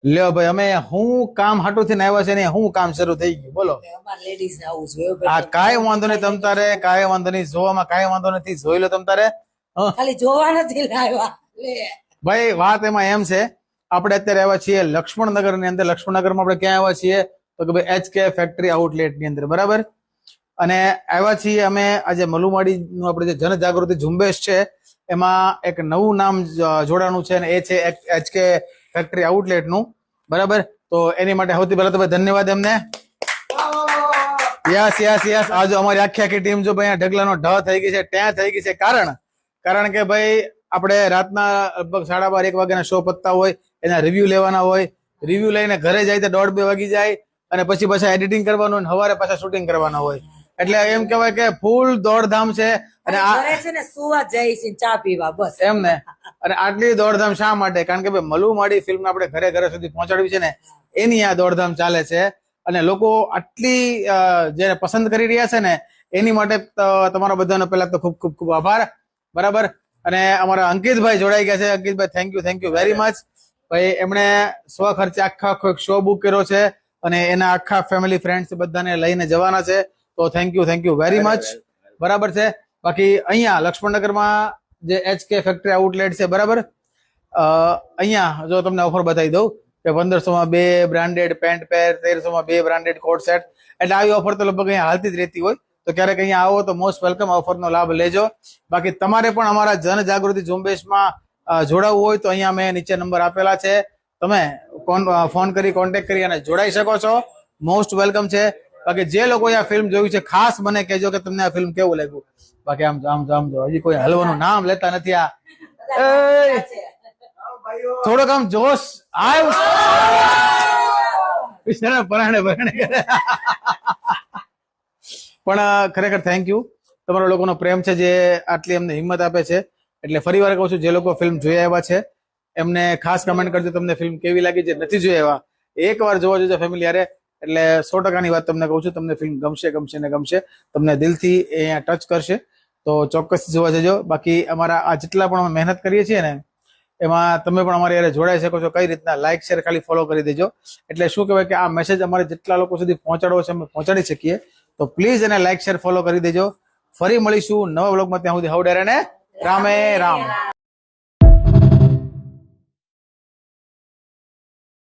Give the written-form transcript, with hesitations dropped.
લ્યો ભાઈ, અમે હું કામ હાટું થઈને આવ્યા છે ને હું કામ શરૂ થઈ ગયું બોલો. લેડીઝ આવું જોઈએ હા, કાંઈ વાંધો નહીં તમ તારે, કાંઈ વાંધો નહીં, જોવામાં કાંઈ વાંધો નથી, જોઈ લો તમ તારે. હં. ખાલી જોવા નથી લાવ્યા લે ભાઈ વાત એમાં એમ છે, આપણે અત્યારે આવ્યા છીએ લક્ષ્મણનગર ની અંદર. લક્ષ્મણનગરમાં આપણે ક્યાં આવ્યા છીએ તો કે ભાઈ HK ફેક્ટરી આઉટલેટ ની અંદર, બરાબર. અને આવ્યા છીએ અમે આજે મલુમાડી નું આપણે જે જનજાગૃતિ ઝુંબેશ છે એમાં એક નવું નામ જોડાનું છે અને એ છે HK ફેક્ટરી આઉટલેટ નું, બરાબર. તો એની માટે સૌથી પહેલા તો ભાઈ ધન્યવાદ એમને. Yes yes yes. આજે અમારી આખી આખી ટીમ જો ભાઈ ઢગલાનો ઢ થઈ ગઈ છે, ત્યાં થઈ ગઈ છે. કારણ કે ભાઈ આપણે રાતના લગભગ 12:30 1 વાગ્યાના શો પતતા હોય, એના રિવ્યુ લેવાના હોય, રિવ્યુ લઈને ઘરે જાય તો 1:30 2 વાગી જાય અને પછી પાછા એડિટિંગ કરવાનું અને સવારે પાછા શૂટિંગ કરવાના હોય. એટલે એમ કહેવાય કે ફૂલ દોડધામ છે. અને આ ઘરે છે ને સુવા જાય છે ચા પીવા બસ એમ ને. અને આટલી દોડધામ શા માટે? કારણ કે ભાઈ મલુમાડી ફિલ્મ આપણે ઘરે ઘરે સુધી પહોંચાડવી છે ને, એની આ દોડધામ ચાલે છે. અને લોકો આટલી જેને પસંદ કરી રહ્યા છે ને, એની માટે તમારા બધાનો પહેલા તો ખૂબ ખૂબ ખૂબ આભાર, બરાબર. અને અમારા અંકિતભાઈ જોડાઈ ગયા છે. અંકિતભાઈ થેન્ક યુ વેરી મચ. ભાઈ એમણે સ્વખર્ચે આખો એક શો બુક કર્યો છે અને એના આખા ફેમિલી ફ્રેન્ડ્સ બધાને લઈને જવાના છે. તો થેન્ક યુ વેરી મચ, બરાબર છે. બાકી અહીંયા લક્ષ્મણનગરમાં જે HK ફેક્ટરી આઉટલેટ છે, બરાબર, અહીંયા જો તમને ઓફર બતાવી દઉં કે 1500 માં 2 બ્રાન્ડેડ પેન્ટ પેર, 1300 માં 2 બ્રાન્ડેડ કોટ સેટ. એટલે આવી ઓફર તો લગભગ અહીંયા હાલતી જ રહેતી હોય. તો ક્યારેક અહીંયા આવો તો મોસ્ટ વેલકમ, ઓફરનો લાભ લેજો. બાકી તમારે પણ અમારા જનજાગૃતિ ઝુંબેશમાં જોડાવવું હોય તો અહીંયા મેં નીચે નંબર આપેલા છે, તમે ફોન કરી કોન્ટેક્ટ કરી અને જોડાઈ શકો છો. મોસ્ટ વેલકમ છે. બાકી જે લોકોએ આ ફિલ્મ જોયું છે ખાસ મને કહેજો કે તમને આ ફિલ્મ કેવું લાગ્યું. બાકી આમ જો હજી કોઈ હલવાનું નામ લેતા નથી. આ થોડોક આમ જોશ આવ્યો પરાણે પણ ખરેખર થેન્ક યુ. તમારા લોકોનો પ્રેમ છે જે આટલી અમને હિંમત આપે છે. એટલે ફરી વાર કહું છું, જે લોકો ફિલ્મ જોઈ આવ્યા છે એમને ખાસ કમેન્ટ કરજો તમને ફિલ્મ કેવી લાગી. જે નથી જોઈ આવ્યા એકવાર જોવા જજો ફેમિલી યારે. એટલે 100%ની વાત તમને કહું છું, તમને ફિલ્મ ગમશે. તમને દિલથી એ ટચ કરશે. તો ચોક્કસ જોવા જજો. બાકી અમારા આ જેટલા પણ અમે મહેનત કરીએ છીએ ને, એમાં તમે પણ અમારી યારે જોડાઈ શકો છો. કઈ રીતના? લાઇક શેર ખાલી ફોલો કરી દેજો. એટલે શું કહેવાય કે આ મેસેજ અમારે જેટલા લોકો સુધી પહોંચાડવો છે અમે પહોંચાડી શકીએ. તો પ્લીઝ એને લાઇક શેર ફોલો કરી દેજો. ફરી મળીશું નવા બ્લોગમાં. ત્યાં સુધી હવડેર અને રામે રામ.